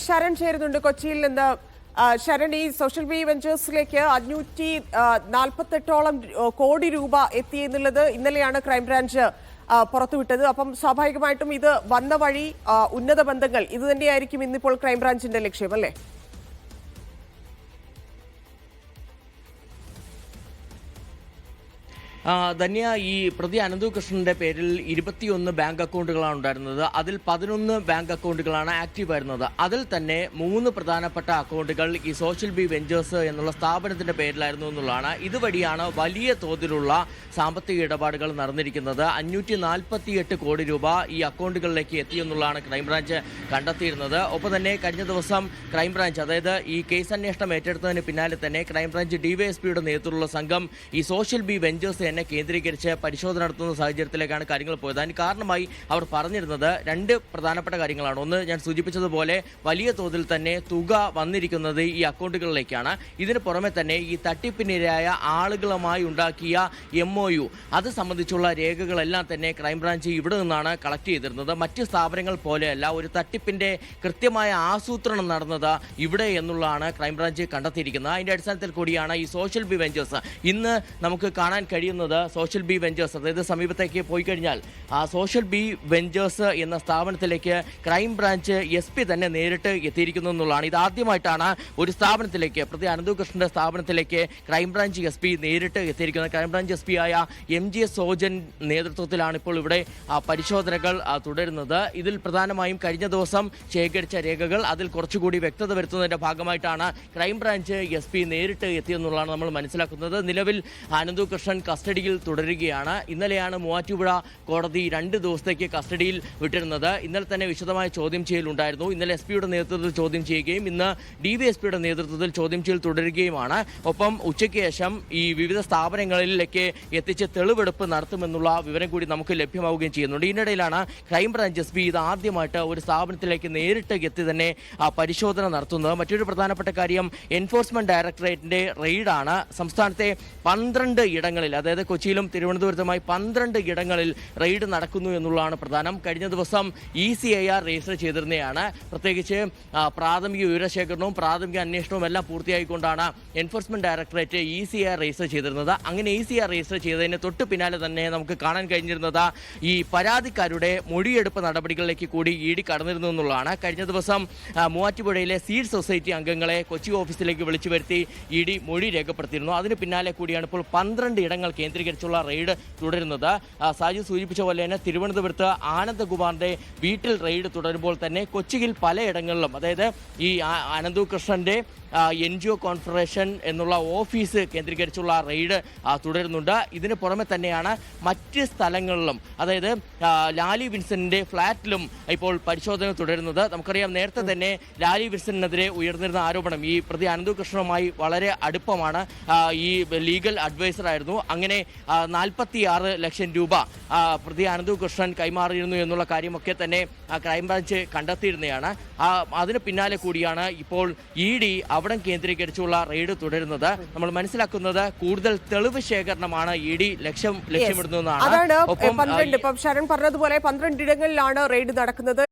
ശരൺ ചേരുന്നുണ്ട് കൊച്ചിയിൽ നിന്ന്. ശരൺ, ഈ സോഷ്യൽ ബി വെഞ്ചേഴ്സിലേക്ക് 548ഓളം കോടി രൂപ എത്തി എന്നുള്ളത് ഇന്നലെയാണ് ക്രൈംബ്രാഞ്ച് പുറത്തുവിട്ടത്. അപ്പം സ്വാഭാവികമായിട്ടും ഇത് വന്ന വഴി ഉന്നത ബന്ധങ്ങൾ ഇത് തന്നെയായിരിക്കും ഇന്നിപ്പോൾ ക്രൈംബ്രാഞ്ചിന്റെ ലക്ഷ്യം, അല്ലേ? ധന്യ, ഈ പ്രതി അനന്തകൃഷ്ണന്റെ പേരിൽ 21 ബാങ്ക് അക്കൗണ്ടുകളാണ് ഉണ്ടായിരുന്നത്. അതിൽ 11 ബാങ്ക് അക്കൗണ്ടുകളാണ് ആക്റ്റീവ് ആയിരുന്നത്. അതിൽ തന്നെ 3 പ്രധാനപ്പെട്ട അക്കൗണ്ടുകൾ ഈ സോഷ്യൽ ബി വെഞ്ചേഴ്സ് എന്നുള്ള സ്ഥാപനത്തിന്റെ പേരിലായിരുന്നു എന്നുള്ളതാണ്. ഇതുവഴിയാണ് വലിയ തോതിലുള്ള സാമ്പത്തിക ഇടപാടുകൾ നടന്നിരിക്കുന്നത്. 548 കോടി രൂപ ഈ അക്കൗണ്ടുകളിലേക്ക് എത്തിയെന്നുള്ളതാണ് ക്രൈംബ്രാഞ്ച് കണ്ടെത്തിയിരുന്നത്. ഒപ്പം തന്നെ കഴിഞ്ഞ ദിവസം ക്രൈംബ്രാഞ്ച്, അതായത് ഈ കേസ് അന്വേഷണം ഏറ്റെടുത്തതിന് പിന്നാലെ തന്നെ ക്രൈംബ്രാഞ്ച് ഡിവൈഎസ്പിയുടെ നേതൃത്വത്തിലുള്ള സംഘം ഈ സോഷ്യൽ ബി വെഞ്ചേഴ്സ് തന്നെ കേന്ദ്രീകരിച്ച് പരിശോധന നടത്തുന്ന സാഹചര്യത്തിലേക്കാണ് കാര്യങ്ങൾ പോയത്. അതിന് കാരണമായി അവർ പറഞ്ഞിരുന്നത് 2 പ്രധാനപ്പെട്ട കാര്യങ്ങളാണ്. ഒന്ന്, ഞാൻ സൂചിപ്പിച്ചതുപോലെ വലിയ തോതിൽ തന്നെ തുക വന്നിരിക്കുന്നത് ഈ അക്കൗണ്ടുകളിലേക്കാണ്. ഇതിന് പുറമെ തന്നെ ഈ തട്ടിപ്പിനിരയായ ആളുകളുമായി ഉണ്ടാക്കിയ MOU അത് സംബന്ധിച്ചുള്ള രേഖകളെല്ലാം തന്നെ ക്രൈംബ്രാഞ്ച് ഇവിടെ നിന്നാണ് കളക്ട് ചെയ്തിരുന്നത്. മറ്റ് സ്ഥാപനങ്ങൾ പോലെയല്ല, ഒരു തട്ടിപ്പിന്റെ കൃത്യമായ ആസൂത്രണം നടന്നത് ഇവിടെ എന്നുള്ളതാണ് ക്രൈംബ്രാഞ്ച് കണ്ടെത്തിയിരിക്കുന്നത്. അതിന്റെ അടിസ്ഥാനത്തിൽ കൂടിയാണ് ഈ സോഷ്യൽ ബി വെഞ്ചേഴ്സ് ഇന്ന് നമുക്ക് കാണാൻ കഴിയുന്നത്. സോഷ്യൽ ബി വെഞ്ചേഴ്സ്, അതായത് സമീപത്തേക്ക് പോയി കഴിഞ്ഞാൽ ആ സോഷ്യൽ ബി വെഞ്ചേഴ്സ് എന്ന സ്ഥാപനത്തിലേക്ക് ക്രൈംബ്രാഞ്ച് SP തന്നെ നേരിട്ട് എത്തിയിരിക്കുന്നു എന്നുള്ളതാണ്. ഇതാദ്യമായിട്ടാണ് ഒരു സ്ഥാപനത്തിലേക്ക്, പ്രതി അനന്തകൃഷ്ണന്റെ സ്ഥാപനത്തിലേക്ക് ക്രൈംബ്രാഞ്ച് SP നേരിട്ട് എത്തിയിരിക്കുന്നത്. ക്രൈംബ്രാഞ്ച് SP ആയ MGS സോജൻ നേതൃത്വത്തിലാണ് ഇപ്പോൾ ഇവിടെ പരിശോധനകൾ തുടരുന്നത്. ഇതിൽ പ്രധാനമായും കഴിഞ്ഞ ദിവസം ശേഖരിച്ച രേഖകൾ അതിൽ കുറച്ചുകൂടി വ്യക്തത വരുത്തുന്നതിന്റെ ഭാഗമായിട്ടാണ് ക്രൈംബ്രാഞ്ച് SP നേരിട്ട് എത്തിയെന്നുള്ളതാണ് നമ്മൾ മനസ്സിലാക്കുന്നത്. നിലവിൽ അനന്തകൃഷ്ണൻ കസ്റ്റഡിയിൽ തുടരുകയാണ്. ഇന്നലെയാണ് മൂവാറ്റുപുഴ കോടതി 2 ദിവസത്തേക്ക് കസ്റ്റഡിയിൽ വിട്ടിരുന്നത്. ഇന്നലെ തന്നെ വിശദമായ ചോദ്യം ചെയ്യലുണ്ടായിരുന്നു. ഇന്നലെ SP-യുടെ നേതൃത്വത്തിൽ ചോദ്യം ചെയ്യുകയും ഇന്ന് DVSP-യുടെ നേതൃത്വത്തിൽ ചോദ്യം ചെയ്യൽ തുടരുകയുമാണ്. ഒപ്പം ഉച്ചയ്ക്ക് ശേഷം ഈ വിവിധ സ്ഥാപനങ്ങളിലേക്ക് എത്തിച്ച് തെളിവെടുപ്പ് നടത്തുമെന്നുള്ള വിവരം കൂടി നമുക്ക് ലഭ്യമാവുകയും ചെയ്യുന്നുണ്ട്. ഇതിനിടയിലാണ് ക്രൈംബ്രാഞ്ച് SP ഇത് ആദ്യമായിട്ട് ഒരു സ്ഥാപനത്തിലേക്ക് നേരിട്ട് എത്തി തന്നെ പരിശോധന നടത്തുന്നത്. മറ്റൊരു പ്രധാനപ്പെട്ട കാര്യം, എൻഫോഴ്സ്മെന്റ് ഡയറക്ടറേറ്റിന്റെ റെയ്ഡാണ്. സംസ്ഥാനത്തെ 12 ഇടങ്ങളിൽ, അതായത് കൊച്ചിയിലും തിരുവനന്തപുരത്തുമായി 12 ഇടങ്ങളിൽ റെയ്ഡ് നടക്കുന്നു എന്നുള്ളതാണ് പ്രധാനം. കഴിഞ്ഞ ദിവസം ECIR രജിസ്റ്റർ ചെയ്തിരുന്നതാണ്. പ്രത്യേകിച്ച് പ്രാഥമിക വിവരശേഖരണവും പ്രാഥമിക അന്വേഷണവും എല്ലാം പൂർത്തിയായിക്കൊണ്ടാണ് എൻഫോഴ്സ്മെന്റ് ഡയറക്ടറേറ്റ് ECIR രജിസ്റ്റർ ചെയ്തിരുന്നത്. അങ്ങനെ ECIR രജിസ്റ്റർ ചെയ്തതിന് തൊട്ട് പിന്നാലെ തന്നെ നമുക്ക് കാണാൻ കഴിഞ്ഞിരുന്നത് ഈ പരാതിക്കാരുടെ മൊഴിയെടുപ്പ് നടപടികളിലേക്ക് കൂടി ED കടന്നിരുന്നു എന്നുള്ളതാണ്. കഴിഞ്ഞ ദിവസം മൂവാറ്റുപുഴയിലെ സീഡ് സൊസൈറ്റി അംഗങ്ങളെ കൊച്ചി ഓഫീസിലേക്ക് വിളിച്ചു വരുത്തി ED മൊഴി രേഖപ്പെടുത്തിയിരുന്നു. അതിന് പിന്നാലെ കൂടിയാണ് ഇപ്പോൾ 12 ഇടങ്ങൾ കേന്ദ്രീകരിച്ചുള്ള റെയ്ഡ് തുടരുന്നത്. സാജി സൂചിപ്പിച്ച പോലെ തന്നെ തിരുവനന്തപുരത്ത് ആനന്ദകുമാറിന്റെ വീട്ടിൽ റെയ്ഡ് തുടരുമ്പോൾ തന്നെ കൊച്ചിയിൽ പലയിടങ്ങളിലും, അതായത് ഈ അനന്തകൃഷ്ണന്റെ NGO കോൺഫറേഷൻ എന്നുള്ള ഓഫീസ് കേന്ദ്രീകരിച്ചുള്ള റെയ്ഡ് തുടരുന്നുണ്ട്. ഇതിന് പുറമെ തന്നെയാണ് മറ്റ് സ്ഥലങ്ങളിലും, അതായത് ലാലി വിൻസെന്റിന്റെ ഫ്ളാറ്റിലും ഇപ്പോൾ പരിശോധന തുടരുന്നത്. നമുക്കറിയാം, നേരത്തെ തന്നെ ലാലി വിൻസെന്റിനെതിരെ ഉയർന്നിരുന്ന ആരോപണം ഈ പ്രതി അനന്തകൃഷ്ണനുമായി വളരെ അടുപ്പമാണ്. ഈ ലീഗൽ അഡ്വൈസർ ആയിരുന്നു. അങ്ങനെ 46 ലക്ഷം രൂപ പ്രതി അനന്തകൃഷ്ണൻ കൈമാറിയിരുന്നു എന്നുള്ള കാര്യമൊക്കെ തന്നെ ക്രൈംബ്രാഞ്ച് കണ്ടെത്തിയിരുന്നതാണ്. അതിന് പിന്നാലെ കൂടിയാണ് ഇപ്പോൾ ED അവിടെ കേന്ദ്രീകരിച്ചുള്ള റെയ്ഡ് തുടരുന്നത്. നമ്മൾ മനസ്സിലാക്കുന്നത് കൂടുതൽ തെളിവ് ശേഖരണമാണ് ED ലക്ഷ്യമിടുന്നതാണ്. ശരൺ പറഞ്ഞതുപോലെ 12 ഇടങ്ങളിലാണ് റെയ്ഡ് നടക്കുന്നത്.